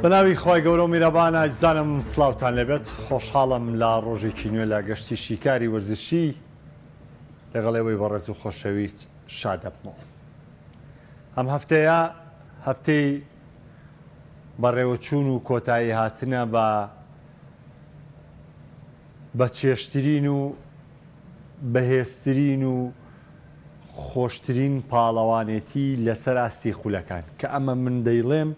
بەناوی خۆی گەورە و میرەبانە ئازیزانم سڵاوتان لەبێت خۆشحاڵم لە ڕۆژێکی نوێ لە گەشتی شیکاری وەرزشی لەگەڵێەوەی بەڕێز و خۆشەویست شادەبمەوە. ئەم هەفتەیە هەفتەی بەڕێوەچوون و کۆتایی هاتنە بە چێشترین و بەهێزترین و خۆشترین پاڵەوانێتی لەسەر ئاستی خولەکان کە ئەمە من دەیڵێم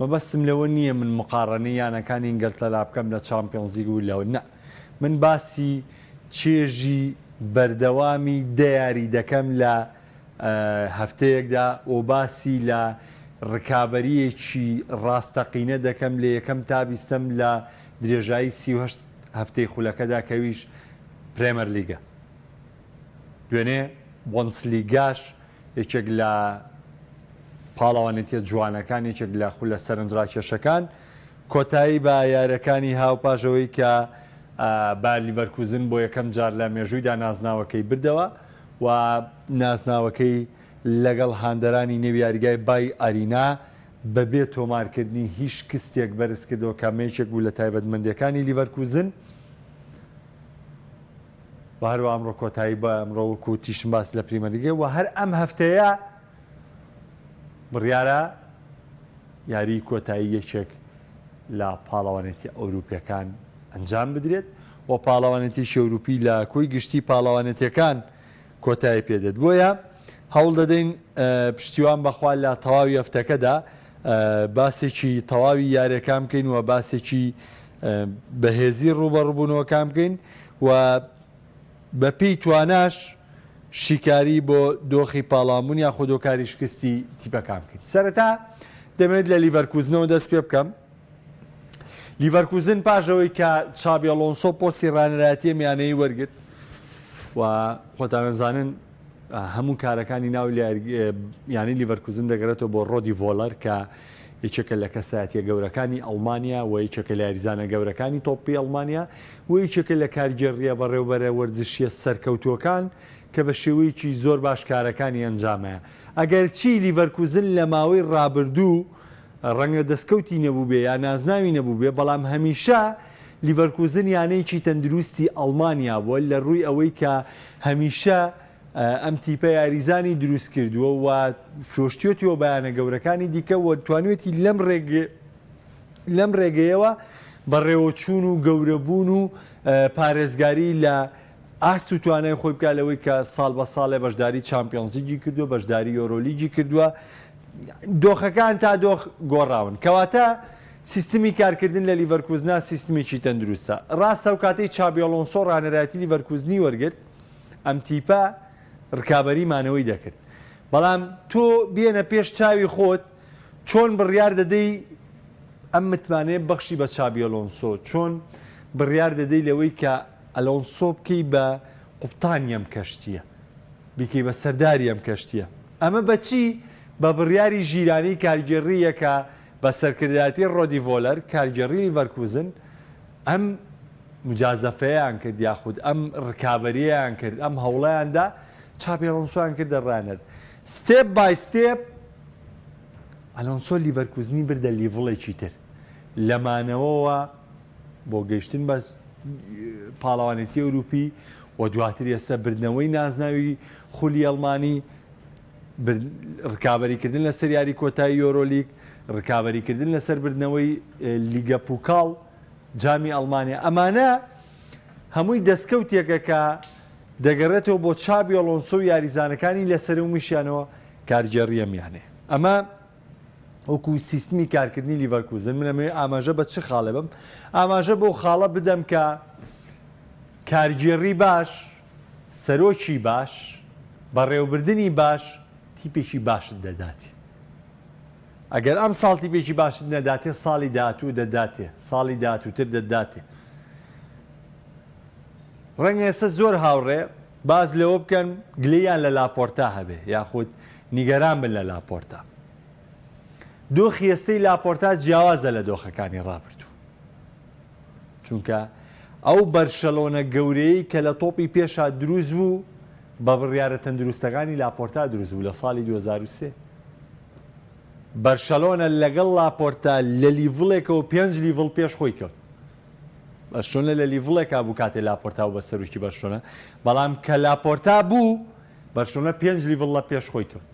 مەبەستم لەوە نییە من مقارنەی یانەکانی ئینگلتەرا بکەم لە چامپیۆنز لیگ و لەوە نە، من باسی چێژی بەردەوامی دەیاری دەکەم لە هەفتەیەکدا و باسی لە ڕکابەریەکی ڕاستەقینە دەکەم لە یەکەم تا بیستەم لە درێژایی 38 هەفتەی خولەکەدا کەویش پرێمەر لیگە. دوێنێ بۆنسلیگاش یەکێک لە پاڵەوانێتیە جوانەکان یەکێک لە خولە سەرنجڕاکێشەکان کۆتایی بە یاریەکانی هاوپاژەوەی کە با لیڤەرکوزن بۆ یەکەم جار لە مێژوویدا نازناوەکەی بردەوە و نازناوەکەی لەگەڵ هاندەرانی نێوی یاریگای بای ئارینا بەبێ تۆمارکردنی هیچ کستێک بەرز کردەوە کامێکێک بوو لە تایبەتمەندیەکانی لیڤەرکوزن و هەروە ئەمڕۆ کۆتایی بە ئەمڕۆوەکو تیشم باس لە پریمەرلیگە و هەر ئەم هەفتەیە بڕیارە یاری کۆتایی یەکێک لە پاڵەوانێتی ئەوروپیەکان ئەنجام بدرێت و پاڵەوانێتیشی ئەوروپی لە کۆی گشتی پاڵەوانێتیەکان کۆتایی پێدێت. بۆیە هەوڵ دەدەین پشتیوان بەخوا لە تەواوی هەفتەکەدا باسێکی تەواوی یاریەکان بکەین و باسێکی بەهێزی ڕوبەڕووبوونەوەکان بکەین و بەپێی تواناش شیکاری بۆ دۆخی پاڵامون یا خۆدۆکاری شکستی تیپەکان بکەین. سەرەتا دەمێت لە لیڤەرکوزنەوە دەست پێ بکەم. لیڤەرکوزن پاشەوەی کە چابی ئەلۆنسۆ پۆستی ڕانەرایەتیە میانەیی وەرگرت و خۆتانەزانن هەموو کارەکانی ناو یانی لیڤەرکوزن دەگەرێتەوە بۆ ڕۆدی ڤۆلەر کە یەکێکە لە کەسایەتیە گەورەکانی ئەڵمانیا و یەکێکە لە یاریزانە گەورەکانی تۆپی ئەڵمانیا و یەکێکە لە کارگێڕیە بەڕێوەبەرە وەرزشیە سەرکەوتووەکان کە بە شێوەیەکی زۆر باش کارەکانی ئەنجامەیە. ئەگەر چی لیڤەرکوزن لە ماوەی ڕابردوو ڕەنگە دەستکەوتی نەبوو بێ یا نازناوی نەبوو بێ، بەڵام هەمیشە لیڤەرکوزن یانەیەکی تەندروستی ئەڵمانیا بووە لە ڕووی ئەوەی کە هەمیشە ئەم تیپە یاریزانی دروست کردووە و فرۆشتیۆتیەوە بەیانە گەورەکانی دیکە و توانێتی لەم ڕێگەیەوە بەڕێوەچوون و گەورەبوون و پارێزگاری لە ئاست و توانای خۆی بکە لەوەی کە ساڵ بە ساڵێ بەشداری چامپیۆنز لیگی کردووە، بەشداری یۆرۆلیگی کردووە، دۆخەکان تا دۆخ گۆڕاون. کەواتە سیستمی کارکردن لە لیڤەرکوزنا سیستمێکی تەندروستە. ڕاستە و کاتەی چابی ئەلۆنسۆ ڕانەرایەتی لیڤەرکوزنی وەرگرت ئەم تیپە ڕکابەریمانەوەی دەکرد، بەڵام تۆ بێنە پێش چاوی خۆت چۆن بڕیار دەدەی ئەم متمانەیە بەخشی بە چابی ئەلۆنسۆ، چۆن بڕیار دەدەی لەوەی کە ئەلۆنسۆ بکەی بە قوپتانی ئەم کەشتیە، بیکەی بە سەرداری ئەم کەشتیە. ئەمە بەچی؟ بە بڕیاری ژیرانی کارگێڕیەکە بە سەرکردایەتی ڕۆدی ڤۆلەر کارگێڕی لیڤەرکوزن ئەم مجازەفەیان کرد یاخود ئەم ڕکابەریەیان کرد، ئەم هەوڵەیاندا چابی ئەلۆنسۆیان کردە ڕانەر. ستێپ بای ستێپ ئەلۆنسۆ لیڤەرکوزنی بردە لیڤڵێکی تر لەمانەوەوە بۆ گەیشتن بە پاڵەوانێتی ئەوروپی و دواتر ئێستا بردنەوەی نازناوی خولی ئەڵمانی، ڕکابەریکردن لەسەر یاری کۆتایی یۆرۆلیگ، ڕکابەریکردن لەسەر بردنەوەی لیگە پوکاڵ جامی ئەڵمانیا. ئەمانە هەمووی دەستکەوتێکە کە دەگەڕێتەوە بۆ چابی ئەلۆنسۆ و یاریزانەکانی لەسەر و میشیانەوە کارگێڕیە میانێ. ئەمە وەکو سیستمی کارکردنی لیڤەرکوزن منەمێ ئاماژە بە چ خاڵێ بم؟ ئاماژە بۆ خاڵە بدەم کە کارگێڕی باش، سەرۆکی باش، بەڕێوەبردننی باش تیپێکی باشت دەداتێ. ئەگەر ئەم ساڵ تیپێکی باشت نەداتێ ساڵی داهاتوو دەداتێ، ساڵی داهاتووتر دەداتێ. ڕەنگە ئێستا زۆر هاوڕێ باز لەوە بکەن گلەیان لە لاپۆرتا هەبێ یاخود نیگەران بن لە لاپۆرتا. دۆخی ئێستەی لاپۆرتا جیاوازە لە دۆخەکانی ڕابردوو، چونکە ئەو بەرشەلۆنە گەورەی کە لە تۆپی پێشا دروست بوو بە بڕیارە تەندروستەکانی لاپۆرتا دروست بوو لە ساڵی 2003 بەرشەلۆنە لەگەڵ لاپۆرتە لە لیڤڵێکەوە 5 لیڤڵ پێش خۆی کەوت. بەرشۆنە لە لیڤڵێکا بوو کاتێ لاپۆرتا و بە سەرروشتی بەرشۆنە، بەڵام کە لاپۆرتا بوو بەرشۆنە 5 لیڤڵ لە پێش خۆی کەوت.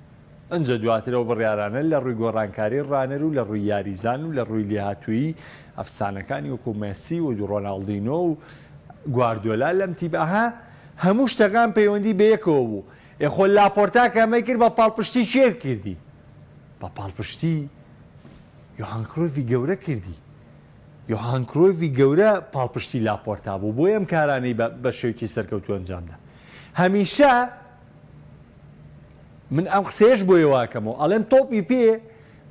ئەنجە دواترەوە بڕیارانە لە ڕووی گۆڕانکاری ڕانەر و لە ڕووی یاریزان و لە ڕووی لێهاتووی ئەفسانەکانی وەکو مێسی و ڕۆناڵدینۆ و گواردیۆلا لەم تیبەها هەموو شتەکان پەیوەندی بەیەکەوە بوو. ئێخۆ لاپۆرتا کەمەی کرد بە پاڵپشتی چێر کردی؟ بە پاڵپشتی یۆهان کرۆیفی گەورە کردی. یۆهان کرۆیفی گەورە پاڵپشتی لاپۆرتا بوو، بۆ ئەم کارانەی بە شێوکی سەرکەوتوو ئەنجامدا. هەمیشە من ئەم قسەیەش بۆ یێواکەمەوە ئەڵێم تۆپی پێ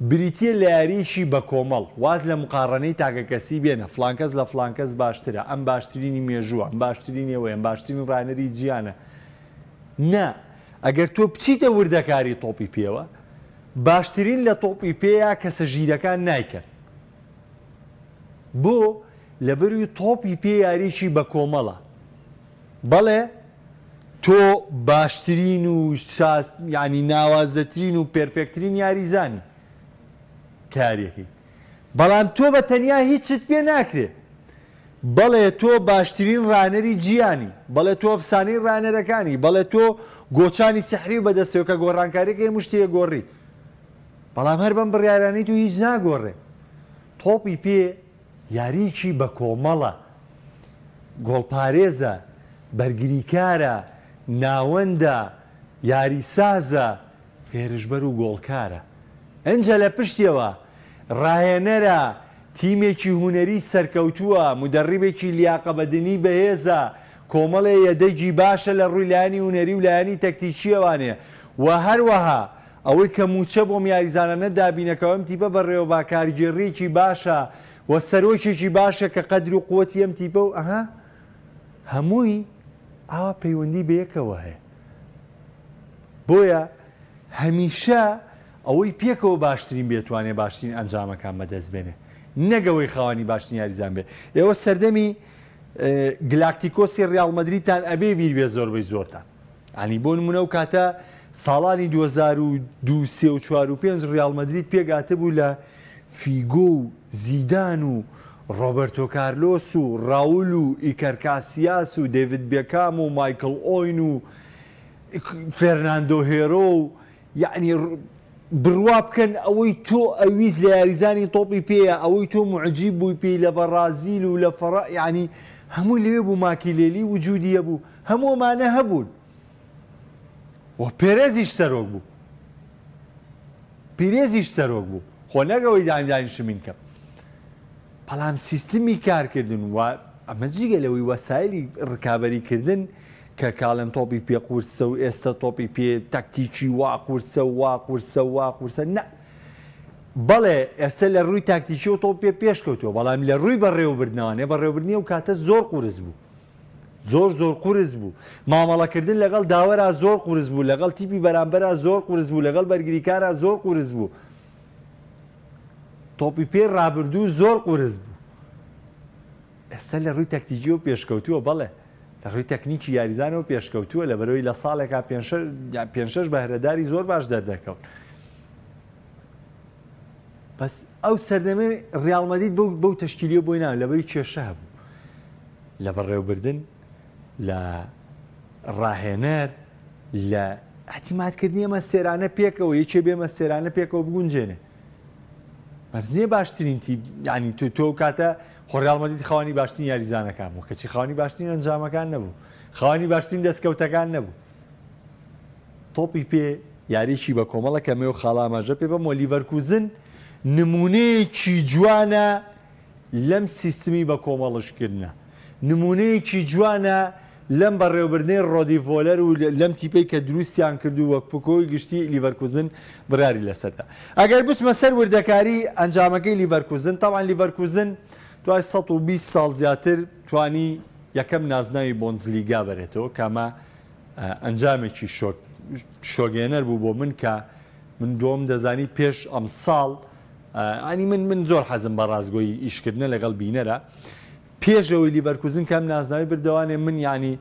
بریتە لە یاریشی بە کۆمەڵ، واز لە مقارڕەنەی تاکەکەسی بێنە فلانکەس لە فلانکەس باشترە، ئەم باشترینی مێژووە، ئەم باشترین ئێوە، ئەم باشترین ڕانەری جیانە. نا ئەگەر تۆ بچیتە وردەکاری تۆپی پێوە، باشترین لە تۆپی پێیە کەسە ژیرەکان نایکەن. بۆ لەبەروی تۆپی پێ یاریشی بە کۆمەڵە. بەڵێ تۆ باشترین و ینی ناوازەترین و پێرفێکترین یاریزانی کارێکی، بەڵام تۆ بە تەنیا هیچت پێ ناکرێت. بەڵێ تۆ باشترین ڕانەری جیانی، بەڵێ تۆ ئەفسانەی ڕانەرەکانی، بەڵێ تۆ گۆچانی سەحری بەدەستەوە کە گۆڕانکاریەکە هەموو شتێ گۆڕی، بەڵام هەر بەم بڕیارانەی تو هیچ ناگۆڕێ. تۆپی پێ یاریکی بە کۆمەڵە، گۆڵپارێزە، بەرگریکارە، ناوەندە، یاریسازە، هێرشبەر و گۆڵکارە. ئەنجە لە پشتیەوە ڕاهێنەرە، تیمێکی هوەری سەرکەوتووە، مدەڕیبێکی لیاقە بەدنی بەهێزە، کۆمەڵێ یەدەگی باشە لە ڕووی لایانی هوەری و لایانی تەکتیکیەوانێ، و هەروەها ئەوەی کە موچە بۆم یاریزانانە دابینەکەوەم تیپە بەڕێوە با کارگێڕێکی باشە و سەرۆکێکی باشە کە قەدر و قووەتی ئەم تیپە و ئەها هەمووی ئاوا پەیوەندی بەیەکەوە هەیە. بۆیە هەمیشە ئەوەی پێکەوە باشترین بێتوانێ باشترین ئەنجامەکان بەدەست بێنێ، نەگەوەی خاوەنی باشترین یاریزان بێ. ئێوە سەردەمی گلاکتیکۆسی ڕیاڵ مەدریدتان ئەبێ بیر بێ زۆربەی زۆرتان. ئەنی بۆ نمونە و کاتە ساڵانی 2002 3 و 4 و 5 ڕیاڵ مەدرید پێگاتە بوو لە فیگۆ و زیدان و ڕۆبەرتۆ کارلۆس و ڕاول و ئیکەر کاسیاس و دەیڤید بێکام و مایکل ئۆین و فێرناندۆ هێرۆ و یعنی بڕوا بکەن ئەوەی تۆ ئەویست لە یاریزانی تۆپی پێیە، ئەوەی تۆ معجیب بووی پێی لە بەرازیل و لە فەڕە، یعنی هەموو لەوێ بوو، ماکیلێلی وجودی هەبوو، هەموو ئەمانە هەبوون و پێرێزیش سەرۆک بوو، پیرێزیش سەرۆک بوو، خۆ نەگەوەی دانیدانی شمین کەم. بەڵام سیستمی کارکردن و ئەمە جگەلەوەی وەسایلی ڕکابەریکردن کە کاڵن تۆپی پێ قورسە و ئێستا تۆپی پێ تاکتیکی وا قورسە و وا قورسە و وا قورسە، نە بەڵێ ئێستا لە ڕووی تاکتیکی و تۆپ پێ پێشکەوتووە، بەڵام لە ڕووی بەڕێوەبردنەوەنێ بەڕێوەبردنی و کاتە زۆر قورس بوو، زۆر قورس بوو. مامەڵەکردن لەگەڵ داوەرا زۆر قورس بوو، لەگەڵ تیپی بەرامبەرا زۆر قورس بوو، لەگەڵ بەرگریکارا زۆر قورس بوو. تۆپی پێ ڕابردوو زۆر قورس بوو. ئێستا لە ڕووی تەکتیکی و پێشکەوتووە، بەڵێ لە ڕووی تەکنیکی یاریزانەوە پێشکەوتووە، لە بەرەوەی لە ساڵێکا 5-6 بەهرەداری زۆر باش دەردەکەوت. بەس ئەو سەردەمە ڕیاڵ مەدرید بەو تەشکیلیە بۆی ناوە لەبەری کێشە هەبوو لە بەڕێوەبردن، لە ڕاهێنەر، لە احتیماتکردنی ئەمە سێرانە پێکەوە، یەکێ بێمە سێرانە پێکەوە بگونجێنێ. مەرجێ باشترین ینی تۆ کاتە خۆ ڕیاڵ مەدرید خاوەنی باشترین یاریزانەکان بوو، کەچی خاوەنی باشترین ئەنجامەکان نەبوو، خاوەنی باشترین دەستکەوتەکان نەبوو. تۆپی پێ یاریشی بە کۆمەڵە کەمێ و خاڵاماژە پێ بەمەوە. لیڤەرکوزن نمونەیەکی جوانە لەم سیستمی بە کۆمەڵشکردنە، نمونەیەکی جوانە لەم بەڕێوەبردنەی ڕۆدی ڤۆلەر و لەم تیپەی کە دروستیان کردو وەک پکۆی گشتی لیڤەرکوزن براری لەسەردا. ئەگەر بچمە سەر وردەکاری ئەنجامەکەی لیڤەرکوزن، تاوان لیڤەرکوزن دوای 120 ساڵ زیاتر توانی یەکەم نازناوی بۆندزلیگا بەرێتەوە، کەمە ئەنجامێکی شۆگێنەر بوو بۆ من کە من دۆم دەزانی پێش ئەم ساڵ ئەنی من زۆر حەزم بە ڕازگۆیی ئیشکردنە لەگەڵ بینەرە. پێشەوەی لیڤەرکوزن کەم نازناوی بردەوانێ من ینی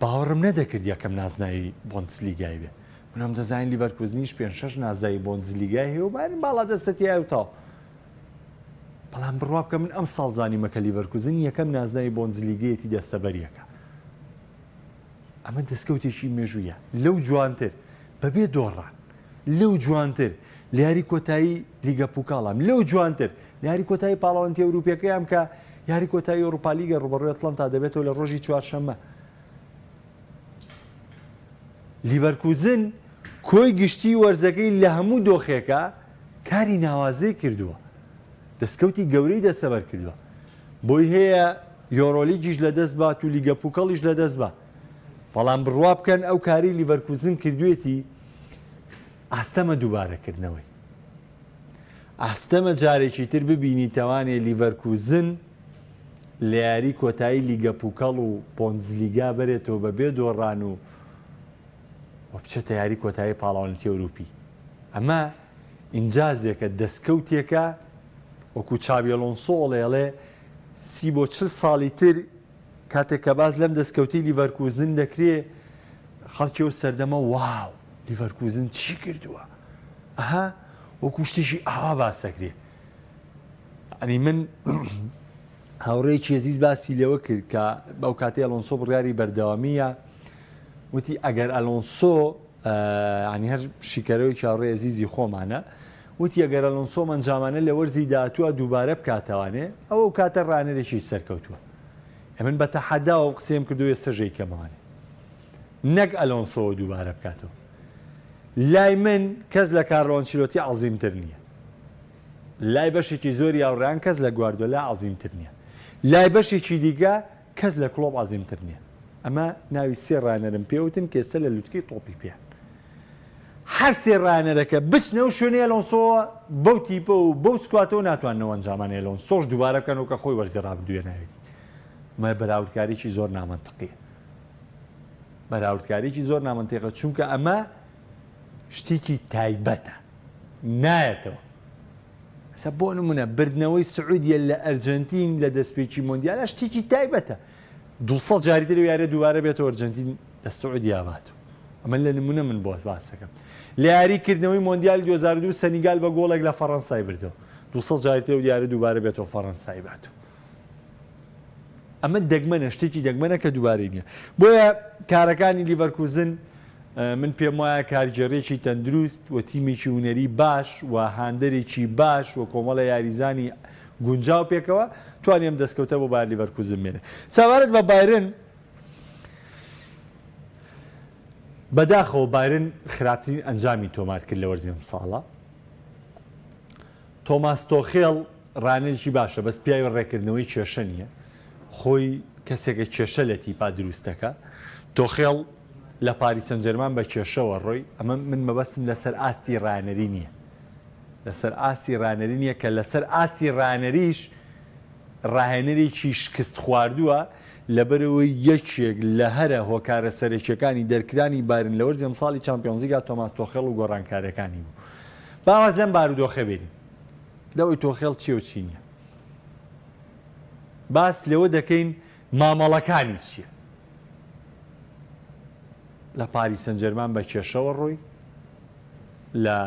باوەڕم نەدەکرد یەکەم نازناوی بۆندسلیگای بێ، منم دەزانین لیڤەرکوزنیش 5-6 نازایی بۆندزلیگای هەیە و باین باڵا دەستەتیایە و تاو بەڵام بڕوا بکە من ئەم ساڵ زانیمە کە لیڤەرکوزن یەکەم نازناوی بۆندزلیگەیەتی دەستەبەریەکە ئەمە دەستکەوتێکی مێژوویە لەو جوانتر بەبێ دۆڕان لەو جوانتر لە یاری کۆتایی لیگە پوکاڵام لەو جوانتر لە یاری کۆتایی پاڵەوەنتی ئەوروپیەکەیان کە یاری کۆتایی ئەوروپا لیگە ڕوبەڕووی ئەتڵەنتا دەبێتەوە لە ڕۆژی چوارشەممە لیڤەرکوزن کۆی گشتی وەرزەکەی لە هەموو دۆخێکە کاری ناوازەی کردووە دەستکەوتی گەورەی دەستەبەر کردووە بۆی هەیە یۆرۆلیگیش لەدەست بات و لیگە پوکەڵیش لەدەست بە بەڵام بڕوا بکەن ئەو کاری لیڤەرکوزن کردوێتی ئاستەمە دووبارەکردنەوەی ئاستەمە جارێکی تر ببینی تەوانێ لیڤەرکوزن لە یاری کۆتایی لیگە پوکەڵ و بۆندزلیگا بەرێتەوە بەبێ دۆڕان و بچێتە یاری کۆتایی پاڵەوەنتی ئەوروپی ئەمە ئینجازێکە دەستکەوتێکە وەکو چابی ئەلۆنسۆ ئەڵێ 30 بۆ 40 ساڵی تر کاتێک کە باز لەم دەستکەوتی لیڤەرکوزن دەکرێ خەڵکی و سەردەمە واو لیڤەرکوزن چی کردووە ئەها وەکو شتێکی ئاوا باسەکرێ ئەنی من هاوڕێکی عزیز باسی لەوە کرد کە بەو کاتێ ئەلۆنسۆ بڕیاری بەردەوامیە وتی ئەگەر ئەلۆنسۆ ینی هەر شیکەرەوەی هاوڕێ عزیزی خۆمانە وتی ئەگەر ئەلۆنسۆ ئەنجامانە لە وەرزی داهاتووە دووبارە بکاتەوانێ ئەوە کاتە ڕانەرێکی سەرکەوتووە من بە تەحەدا و قسەم کردو ئێستەژەی کەمەوانێ نەک ئەلۆنسۆ دووبارە بکاتەوە لای من کەس لە کارلۆ ئەنچیلۆتی عەزیمتر نییە لای بەشێکی زۆری هاوڕێیان کەس لە گواردیۆلا عەزیمتر نییە لای بەشێکی دیگە کەس لە کلۆب عەزیمتر نییە ئەمە ناوی سێ ڕانەرم پێوتن کە ئێستا لە لووتکەی تۆپی پێیان هەر سێ ڕانەرەکە بچنە و شوێنەی ئەلۆنسۆ بەو تیپە و بەو سکواتەوە ناتواننەوە ئەنجامانی ئەلۆنسۆش دووبارە بکەنەوە کە خۆی وەرزی ڕابردوویە ناوێتی مە بەراوردکاریی زۆر نامەنتقیە بەراوردکاریی زۆر نامەنتیقە چونکە ئەمە شتێکی تایبەتە نایەتەوە ئەسا بۆ نمونە بردنەوەی سعودیە لە ئەرجەنتین لە دەستپێکی مۆندیالە شتێکی تایبەتە 200 جاری تر یارە دووبارە بێتەوە ئەرجەنتین لە سعودیا باتەوە ئەمە لە نمونە من بۆ باسەکەم لە یاریکردنەوەی مۆندیالی 2002 سەنیگال بە گۆڵێک لە فەڕەنسای بردەوە 200 جاری تر دیارە دووبارە بێتەوە فەڕەنسای باتەوە ئەمە دەگمەنە شتێکی دەگمەنە کە دووبارەی نییە بۆیە کارەکانی لیڤەرکوزن من پێم وایە کارگەڕێکی تەندروست و تیمێکی هونەری باش و هاندەرێکی باش و کۆمەڵە یاریزانی گونجاو پێکەوە توانیم دەستکەوتە بۆ بایر لیڤەرکوزن مێنێ ساوارت بە بایرن بەداخەوە بایرن خراپترین ئەنجامی تۆمار کرد لە وەرزی ئەم ساڵە تۆماس تۆخێڵ ڕانێکی باشە بەس پیاوی ڕێکردنەوەی کێشە نییە خۆی کەسێکە کێشە لە تیپا دروستەکە تۆخێڵ لە پاریس سەن ژەرمان بە کێشەوە ڕۆی ئەمە من مەبەستم لەسەر ئاستی ڕانەری نییە لەسەر ئاسی ڕانەری نییە کە لەسەر ئاسی ڕانەریش ڕاهێنەرێکی شکست خواردووە لەبەرەوەی یەکێک لە هەرە هۆکارە سەرەکیەکانی دەرکرانی بایرن لە وەرزی ئەمساڵی چامپیۆنزیگا تۆماس تۆخێڵ و گۆڕانکارەکانی بوو باواز لەم بارودۆخە بێنین دەوەی تۆخێڵ چی و چی نییە باس لەوە دەکەین مامەڵەکانی چییە لە پاریس سەن ژەرمان بە کێشەوە ڕۆی لە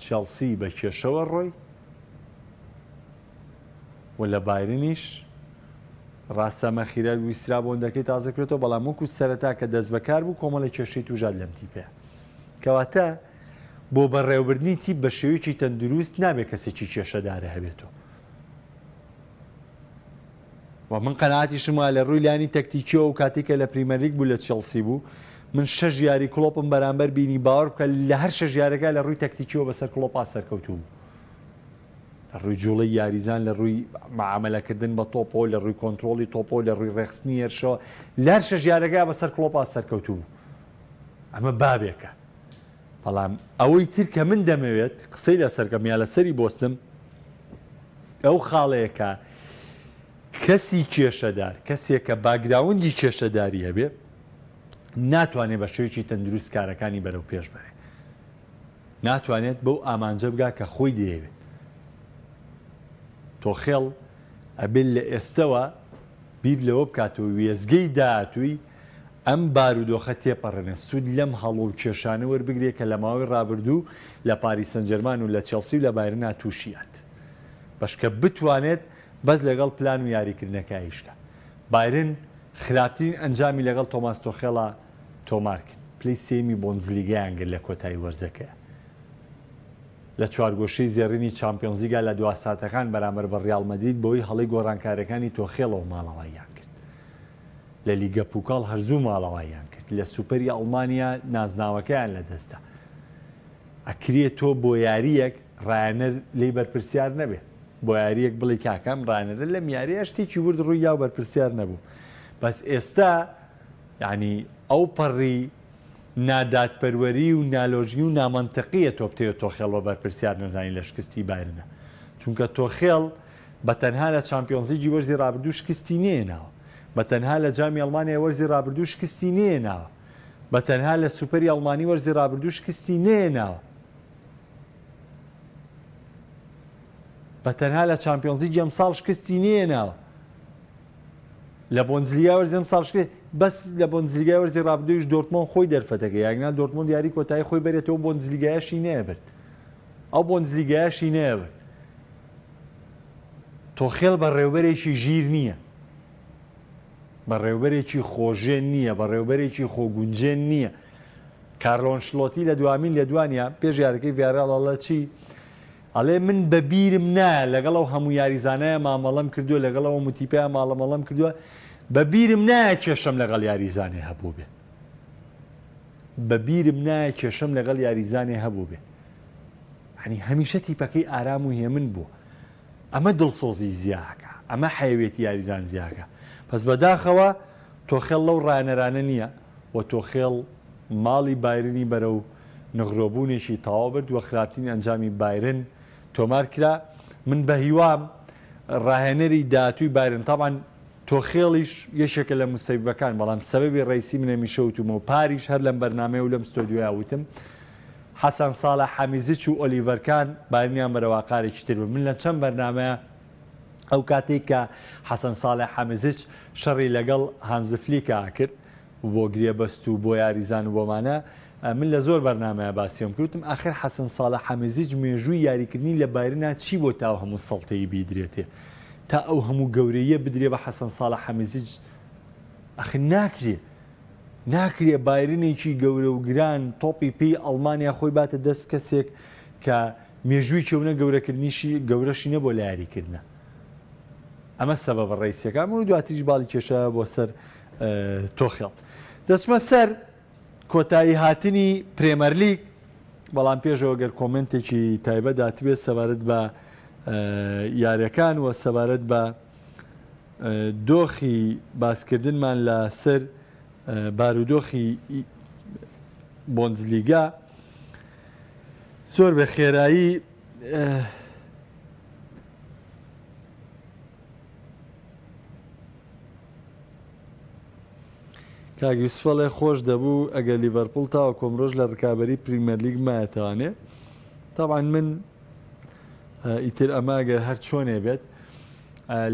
چێڵسی بە کێشەوە ڕۆی و لە بایرنیش ڕاستەمە خیرات ویسترا بۆندەکەی تازەکرێتەوە بەڵام وەکو سەرەتا کە دەست بەکار بوو کۆمەڵە کێشەی توژاد لەم تیپەیە کەواتە بۆ بەڕێوەبردنی تیپ بە شێوەیەکی تەندروست نابێت کەسێکی کێشەدارە هەبێتەوە و من قەناعەتیشم وایە لە ڕووی لانی تەکتیکیەوە و کاتێکە لە پریمەر لیگ بوو لە چێڵسی بوو من 6 یاری کلۆپم بەرامبەر بینی باوەڕ بکە لە هەر 6 یاریەکە لە ڕووی تەکتیکیەوە بەسەر کلۆپا سەرکەوتوو بوو لە ڕووی جوڵەی یاریزان لە ڕووی معاملەکردن بە تۆپۆ لە ڕووی کۆنتترۆلی تۆپۆ لە ڕووی ڕێخستنی هێرشەوە لە هەر 6 یاریەکە بەسەر کلۆپا سەرکەوتوو بوو ئەمە بابێکە بەڵام ئەوەی تر کە من دەمەوێت قسەی لەسەرکەم یا لەسەری بۆستم ئەو خاڵەیەکە کەسی کێشەدار کەسێکە باگراوندی کێشەداری هەبێ ناتوانێت بە شێوەیەکی تەندروست کارەکانی بەرەو پێش بەرێ ناتوانێت بەو ئامانجە بگا کە خۆی دەیەوێت تۆخێڵ ئەبێت لە ئێستەوە بیر لەوە بکاتەوە وێزگەی داهاتووی ئەم بارودۆخە تێپەڕێنە سوود لەم هەڵۆ و کێشانە وەربگرێت کە لە ماوەی ڕابردوو لە پاریس سەن ژەرمان و لە چێلسی و لە بایرن تووشیات بەشکە بتوانێت بەس لەگەڵ پلان و یاریکردنەکە ئیشکە بایرن خراپترین ئەنجامی لەگەڵ تۆماس تۆخێڵە تۆمارکرد پلەی سێمی بۆنزلیگەیان کرد لە کۆتایی وەرزەکە لە چوارگۆشەی زێڕینی چامپیۆنز لیگا لە دوا ساتەکان بەرامبەر بە ڕیال مەدرید بەوەی هەڵەی گۆڕانکارەکانی تۆخێڵەوە ماڵەوەیان کرد لە لیگە پوکاڵ هەرزوو ماڵەوەیان کرد لە سوپەری ئەڵمانیا نازناوەکەیان لەدەستا ئەکرێت تۆ بۆ یاریەک ڕایەنەر لی بەرپرسیار نەبێ بۆ یاریەک بڵێ کاکەم ڕایەنەرە لەم یاریە شتێکی ورد ڕووی یا بەرپرسیار نەبوو بەس ئێستا یعنی ئەو پەڕی نادادپەروەری و نالۆژی و نامەنتەقیە تۆ بتەوێت تۆخێڵەوە بەرپرسیار نەزانی لە شکستی بایرنە چونکە تۆخێڵ بەتەنها لە چامپیۆنز لیگی وەرزی ڕابردوو شکستی نێناوە بەتەنها لە جامی ئەڵمانیا وەرزی ڕابردوو شکستی نێناوە بەتەنها لە سوپەری ئەڵمانی وەرزی ڕابردوو شکستی نێناوە بەتەنها لە چامپیۆنز لیگی ئەمساڵ شکستی نێناوە لە بۆنزلیگا وەرزی ئەمساڵ شکست بەس لە بۆنزلیگای وەرزی ڕابردوویش دۆرتمۆند خۆی دەرفەتەکە یاگنا دۆرتمۆند یاری کۆتایی خۆی بێتەوە بۆنزلیگایەشی نەبێت ئەو بۆنزلیگایەشی نەبێت تۆخێڵ بە ڕێوبەرێکی ژیر نییە بە ڕێوبەرێکی خۆژێن نییە بە ڕێوبەرێکی خۆگونجێن نییە کارلۆ ئەنشلۆتی لە دوامین لە دوانە پێش یاریەکەی ڤیارەڵە چی ئەڵێ من بەبیرم نایە لەگەڵ ئەو هەموو یاریزانایە مامەڵەم کردووە لەگەڵ ئەوە موتیپەیە ماڵەمەڵەم کردووە بەبیرم نایە کێشەم لەگەڵ یاریزانێ هەبوو بێ بەبیرم نایە کێشەم لەگەڵ یاریزانێ هەبوو بێ هەنی هەمیشە تیپەکەی ئارام و هێمن بوو ئەمە دڵسۆزی زیاکە ئەمە حەیوێتی یاریزان زیاکە پس بەداخەوە تۆخێڵ لەو ڕانەرانە نییە و تۆخێڵ ماڵی بایرنی بەرەو نغرۆبوونێکی تەواو برد وە خراپترین ئەنجامی بایرن تۆمار کرا من بە هیوام ڕاهێنەری داهاتووی بایرن تاوان تۆخێڵیش یەشێکە لە موسەیبەکان بەڵام سەبەبی ڕیسی منە میشەوتم و پاریش هەر لەم بەرنامەیە و لەم ستۆدیۆیا وتم حەسەن ساڵح حەمیزیچ و ئۆلیڤەرکان بایرنیان بەرەواقارێکی تر بوو من لە چەند بەرنامەیە ئەو کاتێک کە حەسەن ساڵح حەمیزیچ شەڕی لەگەڵ هانزفلیکا کرد بۆ گرێبەست و بۆ یاریزان و بۆمانە من لە زۆر بەرنامەیە باسیۆم کردم ئاخر حەسەن ساڵح حەمیزیچ مێژووی یاریکردنی لە بایرنە چی بۆ تا هەموو سەڵتەی بیدرێتێ تا ئەو هەموو گەورەیە بدرێ بە حەسەن ساڵح حەمیزیچ ئەخ ناکرێ بایرنێکی گەورە و گران تۆپی پێی ئەڵمانیا خۆی باتە دەست کەسێک کە مێژووی کەونە گەورەکردنیشی گەورەشی نەبۆ لە یاریکردنە ئەمە سەبەبە ڕیسیەکان و دواتریش باڵی کێشە بۆ سەر تۆخێڵ دەچمە سەر کۆتایی هاتنی پرێمەر لیگ بەڵام پێشەوە گەر کۆمنتێکی تایبەت داتبێت سەبارەت بە یاریەکان و سەبارەت بە دۆخی باسکردنمان لە سەر بارودۆخی بۆنزلیگا زۆر بە خێرایی کاگیوسفەڵێ خۆش دەبوو ئەگەر لیڤەرپوڵ تاوە کۆمڕۆژ لە ڕکابەری پریمەر لیگ مایەتەوانێ تاوان من ئیتر ئەماگەر هەر چۆنێ بێت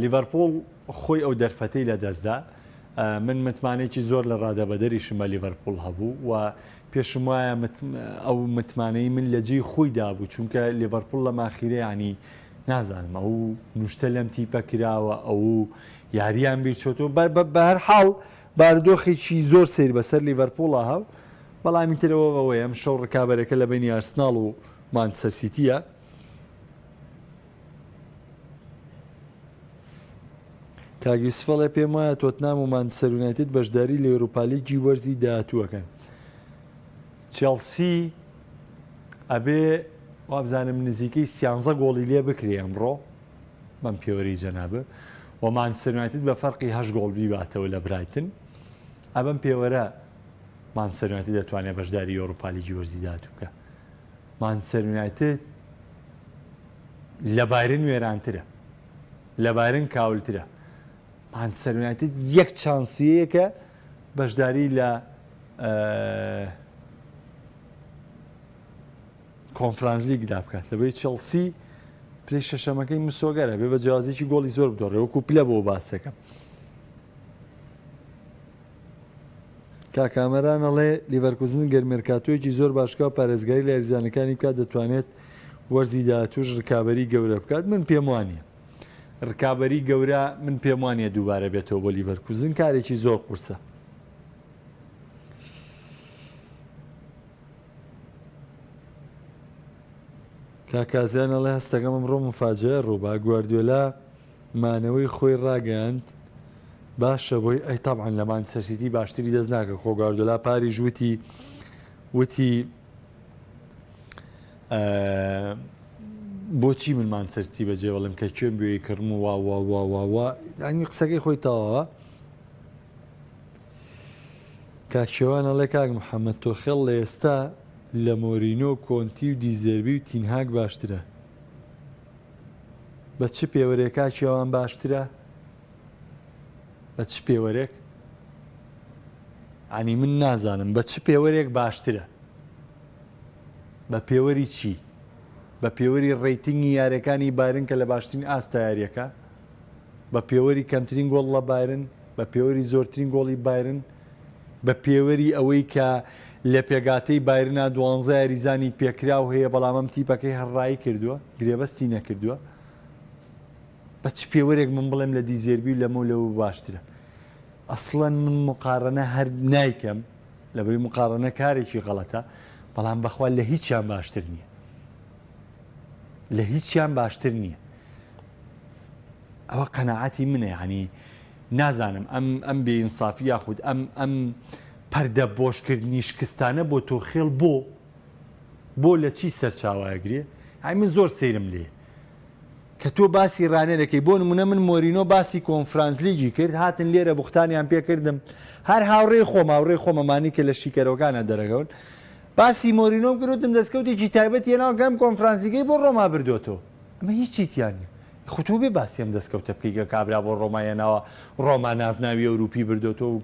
لیڤەرپوڵ خۆی ئەو دەرفەتەی لە دەستدا من متمانێکی زۆر لە ڕادەبەدەریشمە لیڤەرپوڵ هەبوو و پێشم وایە ئەو متمانەی من لە جێی خۆی دابوو چونکە لیڤەرپوڵ لە ماخیرە ینی نازانم ئەو نوشتە لەم تیپە کراوە ئەو یاریان بیرچۆتەوە بە هەر حاڵ بارودۆخێکی زۆر سیر بەسەر لیڤەرپوڵە هاو بەڵامی ترەوە بەوەی ئەم شەو ڕکابەرەکە لە بینی ئارسناڵ و مانچستەر سیتیە کاگیوسفەڵێ پێم وایە تۆتنام و مانچستەر یونایتد بەشداری لە ئەوروپا لیگی وەرزی داهاتووەکەن چێلسی ئەبێ وابزانم نزیکەی 13 گۆڵی لێ بکرێ ئەمڕۆ بەم پێوەری جەنابە و مانچستەر یونایتد بە فەرقی 8 گۆڵ بیباتەوە لە برایتن ئەبەم پێوەرە مانچستەر یونایتد دەتوانێت بەشداری ئەوروپا لیگی وەرزی داهاتووکە مانچستەر یونایتد لە بایرن وێرانترە لە بایرن کاولترە مانچستەر یونایتد یەک چانسیەیەکە بەشداری لە کۆنفرانس لیگدا بکات لەبەی چێلسی پلەی شەشەمەکەی مسۆگەرە بێ بە جیازێکی گۆڵی زۆر بدۆڕێ وەکو پلە بۆ باسەکەم کاکامەران ئەڵێ لیڤەرکوزن گەرمێرکاتۆیەکی زۆر باشکە پارێزگاری لە یاریزانەکانی بکات دەتوانێت وەرزی داهاتووش ڕکابەری گەورە بکات. من پێم وانە ڕکابەری گەورە من پێم وانە دووبارە بێتەوە بۆ لیڤەرکوزن، کارێکی زۆر قورسە. کاکازیان ئەڵێ هەستەکەم ئەمڕۆ مفاجەیە ڕووبا گواردیۆلا مانەوەی خۆی ڕاگەیاند باشە بۆی ئەی تەبعەن لە مانچستەر سیتی باشتری دەست ناکە. خۆ گواردیۆلا پاریژ وتی بۆچی من مانچستەر سیتی بەجێ بەڵێم کە کوێم بێی کڕم و وا ئەنی قسەکەی خۆی تەواوە. کاکشێوان ئەڵێ کاک محەممەد تۆخێڵ لە ئێستا لە مۆرینۆ کۆنتی و دیزەربی و تینهاک باشترە. بە چ پێوەرێک کاکشێوان باشترە؟ بە چ پێوەرێک؟ ئەنی من نازانم بە چ پێوەرێک باشترە. بە پێوەری چی؟ بە پێوەری ڕێیتنگی یاریەکانی بایرن کە لە باشترین ئاستا یاریەکە، بە پێوەری کەمترین گۆڵ لە بایرن، بە پێوەری زۆرترین گۆڵی بایرن، بە پێوەری ئەوەی کە لە پێگاتەی بایرنا 12 یاریزانی پێکرا و هەیە بەڵام ئەم تیپەکەی هەڕایی کردووە گرێبەستی نەکردووە. بە چ پێوەرێک من بڵێم لە دیزێربی و لەمە لەوە باشترە؟ ئەسڵەن من مقارنە هەر نایکەم لەبەری مقارنە کارێکی غەڵەتە، بەڵام بەخوا لە هیچیان باشتر نییە، لە هیچیان باشتر نییە. ئەوە قەناعەتی منە. یعنی نازانم ئەم بێئینسافی یاخود ئەم پەردە بۆشکردنی شکستانە بۆ تۆخێڵ بۆ لە چی سەرچاوایەگرێ؟ ئای من زۆر سەیرم لێ کە تۆ باسی ڕانەرەکەی. بۆ نمونە من مۆرینۆ باسی کۆنفرانس لیگی کرد، هاتن لێرە بوختانیان پێکردم، هەر هاوڕێی خۆمەمانی کە لە شیکەرەوەکانە دەرەگەون باسی مۆرینۆ کردوتم دەستکەوتێکی تایبەت یەناو گەم کۆنفرانسیگەی بۆ ڕۆما بردوێتەوە. ئەمە هیچ چیتیان نیە. خۆتۆ بێ باسی ئەم دەستکەوتە بکەیگە کابرا بۆ ڕۆمایەناوە ڕۆما نازناوی ئەوروپی بردوێتەوە و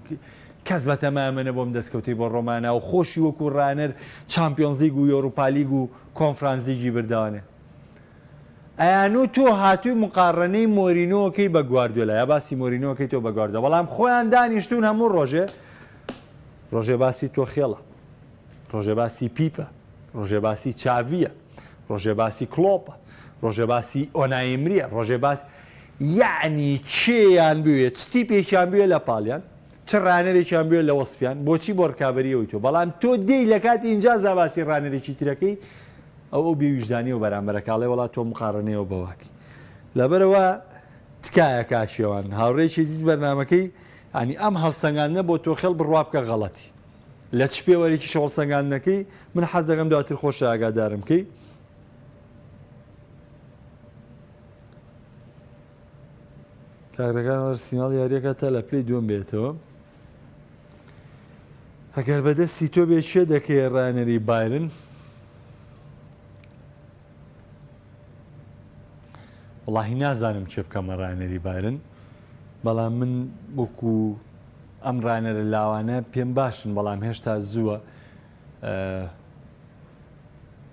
کەس بەتەمامەنە بۆم دەستکەوتی بۆ ڕۆماناوە خۆشی وەکو ڕانەر چامپیۆنز لیگ و یۆروپا لیگ و کۆنفرانس لیگی بردوانێ. ئەیانوو تۆ هاتووی مقارنەی مۆرینۆکەی بە گواردیۆلا یا باسی مۆرینۆکەی تۆ بە گواردیۆلا، بەڵام خۆیان دانیشتون هەموو ڕۆژێ باسی تۆخێڵە، ڕۆژێ باسی پیپە، ڕۆژێ باسی چاڤیە، ڕۆژێ باسی کلۆپە، ڕۆژێ باسی ئۆنایمریە، ڕۆژێ باسی یعنی کێیان بوێت چتی پێکیان بوێ لە پاڵیان چ ڕانەرێکیان بوێت لە وەسفیان بۆچی بۆ ڕکابەریەوەی تۆ. بەڵام تۆ دێی لە کاتی اینجا زاباسی ڕانەرێکی ترەکەی ئەو بێویژدانی و بەرامبەرەکاڵێ وڵات تۆ مقارنەوە بەواکی. لەبەرەوە تکایە کاشێوان هاوڕێکی زیز بەرنامەکەی ئەنی ئەم هەڵسەنگاندنە بۆ تۆخێڵ بڕوا بکە غەڵەتی لە چ پێوەرێکی شەوڵ سەنگاندنەکەی. من حەز دەکەم دواتر خۆش ئاگادارم کەی. کارەکان سیناڵ یاریەکە تا لە پلەی دووەم بێتەوە. ئەگەر بەدەستی تۆ بێ چێ دەکەی ڕانەری بایرن؟ وڵاهی نازانم چێ بکەمە ڕانەری بایرن، بەڵام من وەکو ئەم ڕانەرە لاوانە پێم باشن، بەڵام هێشتا زووە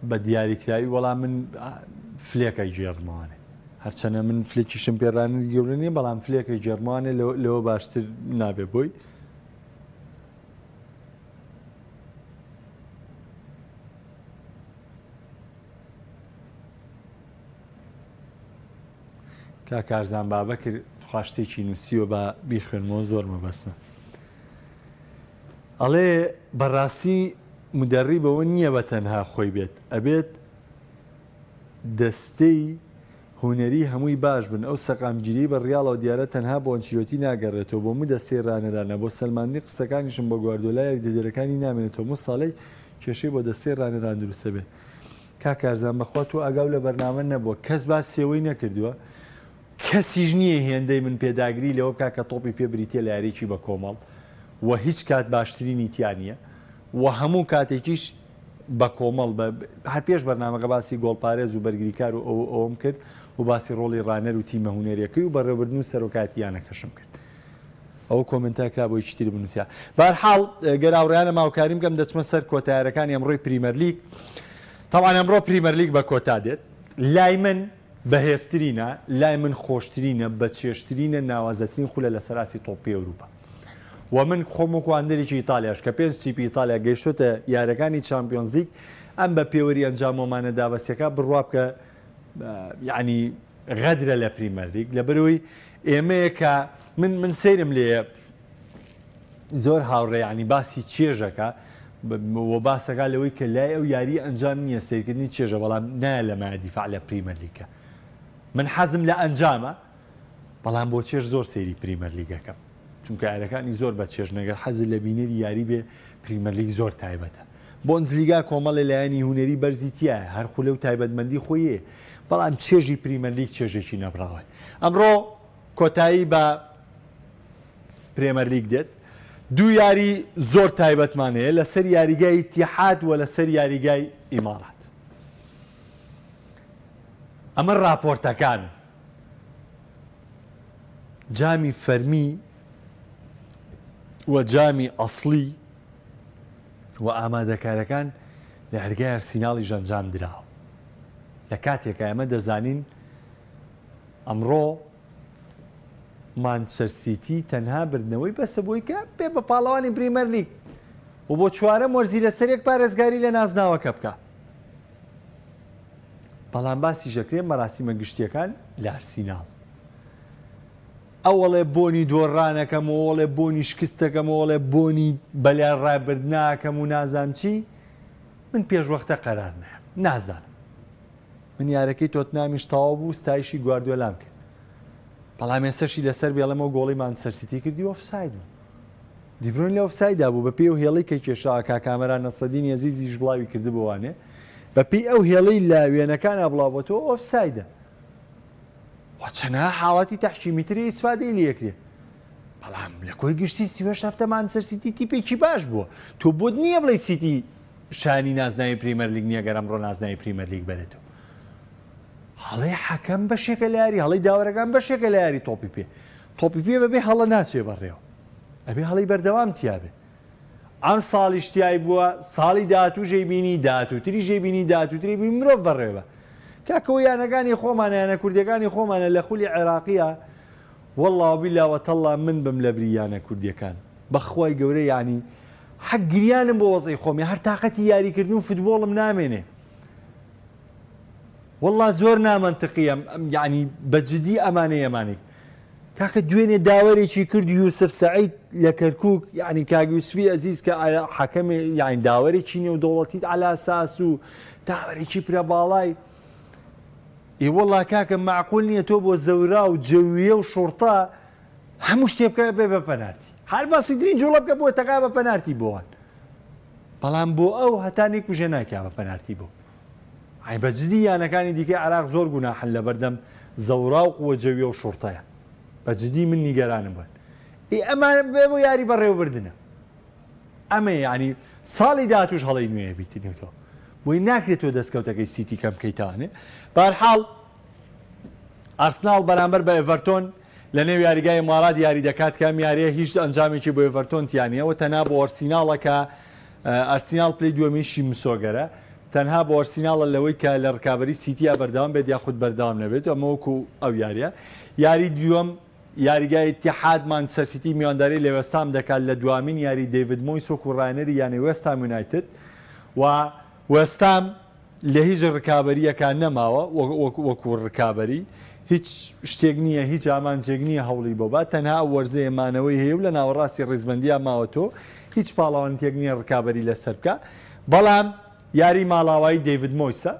بە دیاریکراوی. وەڵام من فلێکە گێڕمەوانێ، هەرچەنە من فلێکیشم پێڕانەری گەورە نیە، بەڵام فلێکە گێڕمانێ لەوە باشتر نابێ بۆی. کارزان بابەکر خواشتێکی نووسیوە بە بیخوێنمەوە زۆر مەبەسمە. ئەڵێ بەڕاستی مدەڕی بەوە نییە بە تەنها خۆی بێت، ئەبێت دەستەی هوەری هەمووی باش بن. ئەو سەقامگیری بە ڕیاڵەوە دیارە تەنها بۆ ئەنچیلۆتی ناگەڕێتەوە، بۆ مو دەستەی ڕانەرانە بۆ سەلماندی قسەکانیشم بۆ گواردیۆلا یاریدەدەرەکانی نامێنێتەوە مو ساڵەی کێشەی بۆ دەستەی ڕانەران دروستە بێ. کارزان بەخوا تۆ ئاگاو لە بەرنامە نەبووە، کەس باس سێوەی نەکردووە، کەسیش نییە هێندەی من پێداگری لەوە بکە کە تۆپی پێ بریتە لە یاریکی بە کۆمەڵ و هیچ کات باشترینی تیان نییە و هەموو کاتێکیش بە کۆمەڵ هەر پێش بەرنامەکە باسی گۆڵپارێز و بەرگریکار و ئەوم کرد و باسی ڕۆڵی ڕانەر و تیمە هونەریەکەی و بەڕێوەبردن و سەرۆکاتیانەکەشم کرد. ئەو کۆمنتاکرا بۆی چتر بنووسیا. بەرحاڵ گەراوڕیانە ماوکاریم کەم دەچمە سەر کۆتایەرەکانی ئەمڕۆی پریمەر لیگ. تاوان ئەمڕۆ پریمەر لیگ بە کۆتا دێت. لای من بەهێزترینە، لای من خۆشترینە، بە چێشترینە، ناوازەترین خولە لە سەراسی تۆپی ئەوروپا و من خۆمەکواندێکی ئیتالیاش کە پێنج چیپی ئیتالیا گەیشتۆتە یاریەکانی چامپیۆنز لیگ ئەم بە پێوەری ئەنجامۆمانە دابەستیەکە بڕوا بکە یعنی غەدرە لە پریمەر لیگ لەبەرەوەی ئێمەیە کە من سەیرم لێ زۆر هاوڕێ ینی باسی چێژەکە و باسەکە لەوەی کە لای ئەو یاری ئەنجام نییە سیرکردنی چێژە بەڵام نایە لە مایە دیفاع لە پریمەر لیگە من حەزم لە ئەنجامە بەڵام بۆ چێژ زۆر سەیری پریمەر لیگەکەم چونکە یاریەکانی زۆر بە چێژ نەگەر حەزت لە بینێری یاری بێ پریمەر لیگ زۆر تایبەتە بۆنجلیگا کۆمەڵی لایەنی هونەری بەرزیتیە هەر خولە و تایبەتمەندی خۆیە بەڵام چێژی پریمەر لیگ چێژێکی نەبراوە ئەمڕۆ کۆتایی بە پرێمەر لیگ دێت دوو یاری زۆر تایبەتمانەیە لەسەر یاریگای ئیتیحاد و لەسەر یاریگای ئیمارات ئەمە راپۆرتەکان جامی فەرمی و جامی ئەسڵی و ئامادەکارەکان لە هەرگای ئەرسیناڵی ژەنجام دراوە لە کاتێکە ئەمە دەزانین ئەمڕۆ مانچستەر سیتی تەنها بردنەوەی بەسە بووی کە بێ بە پاڵەوانی پریمەر لیگ و بۆ چوارەم وەرزی لەسەرێک پارێزگاری لە نازناوەکە بکە بەڵام باسی ژەکرێ مەراسیمە گشتیەکان لە ئەرسیناڵ ئەوڵێ بۆنی دۆڕانەکەم و وڵێ بۆنی شکستەکەم وڵێ بۆنی بەلای ڕابردناکەم و نازام چی من پێشوەختە قەرار نازانم من یارەکەی تۆتنامیش تەواو بوو ستایشی گواردیۆلام کرد بەڵام ێستەشی لەسەر بێڵەمەوە گۆڵی مانچستەر سیتی کردی ئۆفساید بوو دیبرۆین لە ئۆفسایدا بوو بەپێی ئەو هێڵەی کە کێشا کاکامەران نەسەدین عەزیزیش بڵاوی کردبووانێ بەپێی ئەو هێڵەی لە وێنەکانە بڵاوبەتەوە ئۆفسایدە چەنە حاڵەتی تەحکیمیتری ئیسفادەی لەکرێ بەڵام لە کۆی گشتی سیوە هەفتە مانچستەر سیتی تیپێکی باش بووە تۆ بۆت نییە بڵێ سیتی شانی نازناوی پریمەر لیگ نییە گەر ئەمڕۆ نازناوی پریمەر لیگ بەرێتەوە هەڵەی حەکەم بەشێکە لە یاری هەڵەی داوەرەکان بەشێکە لە یاری تۆپی پێ بەبێ هەڵە ناچێ بەڕێوە ئەبێ هەڵی بەردەوام تیابێ ئەم ساڵی شتیای بووە ساڵی داهاتوو ژێبینی داهاتووتری ژێبینی داهاتووتری بینی مرۆڤ بەڕێوە کاکەوە یانەکانی خۆمانە یانە کوردیەکانی خۆمانە لە خولی عێراقیە وەڵڵا بیلا وەتەڵڵا من بم لە بریانە کوردیەکان بەخوای گەورە ینی حەق گریانم بۆ وەزەی خۆمی هەر تااقەتی یاریکردن و فوتبۆڵم نامێنێ والله زۆر نامەنتقیە یعنی بەجددی ئەمانەیەمانێک کاکە دوێنێ داوەرێکی کرد یوسف سعید لە کەرکووک یعنی کاگوسفی ئەزیز کە حەکەمێ یان داوەرێکی نێودەوڵەتیت عەلا ساس و داوەرێکی پرە باڵای والله کاکە معقول نییە تۆ بۆ زەورا و جەویە و شورتە هەموو شتێ بکە بێ بە پەنارتی هەر باسیترین جوڵە بکە بۆ تەقا بە پەنارتی بۆوان بەڵام بۆ ئەو هەتانێک کوژە ناکا بە پەنارتی بۆ ئای بەجددی یانەکانی دیکە عراق زۆر گوناحن لە بەردەم زەوراوق و جەویە و شورتەیە بەجددی من نیگەرانم بن ئەمان بێ بۆ یاری بەڕێوەبردنە ئەمە ینی ساڵی داهاتووش هەڵی نوێ بیتنێتەوە بۆی ناکرێتەوە دەستکەوتەکەی سیتی کەم بکەیتانێ بەهەرحاڵ ئارسناڵ بەرامبەر بە ئێڤەرتۆن لە نێو یاریگای ماڵات یاری دەکات کەم یاریە هیچ ئەنجامێکی بۆ ئێڤەرتۆن تیانیەوە تەنها بۆ ئەرسیناڵەکە ئەرسیناڵ پلەی دووەمیشی مسۆگەرە تەنها بۆ ئەرسیناڵە لەوەی کە لە ڕکابەری سیتیا بەردەوام بێت یاخود بەردەوام نەبێت ئەمەوەکو ئەو یاریە یاری دووەم یاریگای ئیتیحاد مانچستەر سیتی میوانداری لە وێستام دەکات لە دوامین یاری دەیڤید مۆیس و ڕاینەری یانی وێستام یونایتد و وێستام لە هیچ ڕکابەریەکان نەماوە وەکو ڕکابەری هیچ شتێک نییە هیچ ئامانجێک نییە هەوڵی بۆ بات تەنها وەرزەیەمانەوەی هەیە و لە ناوەڕاستی ڕێزبەندیان ماوەتۆ هیچ پاڵاوانتێک نییە ڕکابەری لەسەر بکە بەڵام یاری ماڵاوایی دەیڤید مۆیسە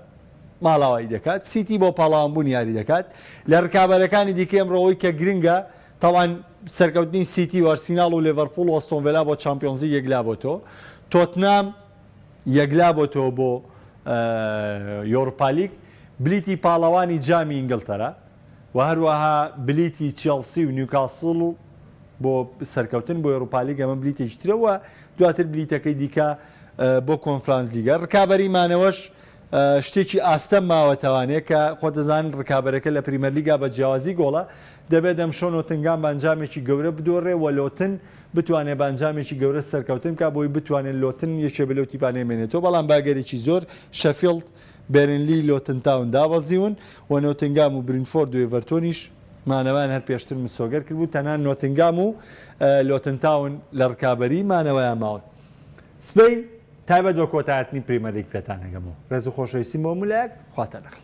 ماڵاوایی دەکات سیتی بۆ پاڵاوانبوون یاری دەکات لە ڕکابەرەکانی دیکە ئەمڕۆوەی کە گرنگە تاوان سەرکەوتنی سیتی و ئەرسیناڵ و لێڤەرپوڵ و ئەستۆن ڤیلا بۆ چامپیۆنزی یەکلا بۆتەوە تۆتنام یەکلا بۆتەوە بۆ یۆروپا لیگ بلیتی پاڵەوانی جامی ئینگلتەرا و هەروەها بلیتی چێڵسی و نیوکاسڵ و بۆ سەرکەوتن بۆ یۆروپا لیگ ئەمە بلیتێکی ترەوە دواتر بلیتەکەی دیکە بۆ کۆنفرانس لیگە ڕکابەریمانەوەش شتێکی ئاستە ماوەتەوانەیە کە خۆ دەزانن ڕکابەرەکە لە پریمەر لیگا بە جیاوازی گۆڵە دەبێت دەم شۆ نۆتنگام بانجامێکی گەورە بدۆڕێ و لۆتن بتوانێت بانجامێکی گەورە سەرکەوتن کا بۆی بتوانێت لۆتن یەکێ بەلەو تیپانەیە مێنێتەوە بەڵام باگەرێکی زۆر شەفیلد بێرنلی لۆتن تاون دابەزیون و نۆتنگام و برینفۆرد و ئێڤەرتۆنیش مانەوەیان هەر پێشتر مسۆگەر کرد بوو تەنان نۆتنگام و لۆتنتاون لە ڕکابەری مانەوەیان ماوە سبەی تایبەت بە کۆتایەتنی پریمەر لیگ پێتان هەگەمەوە ڕێز و خۆشەویستیم بۆ مولایەک خواتە نەخڵ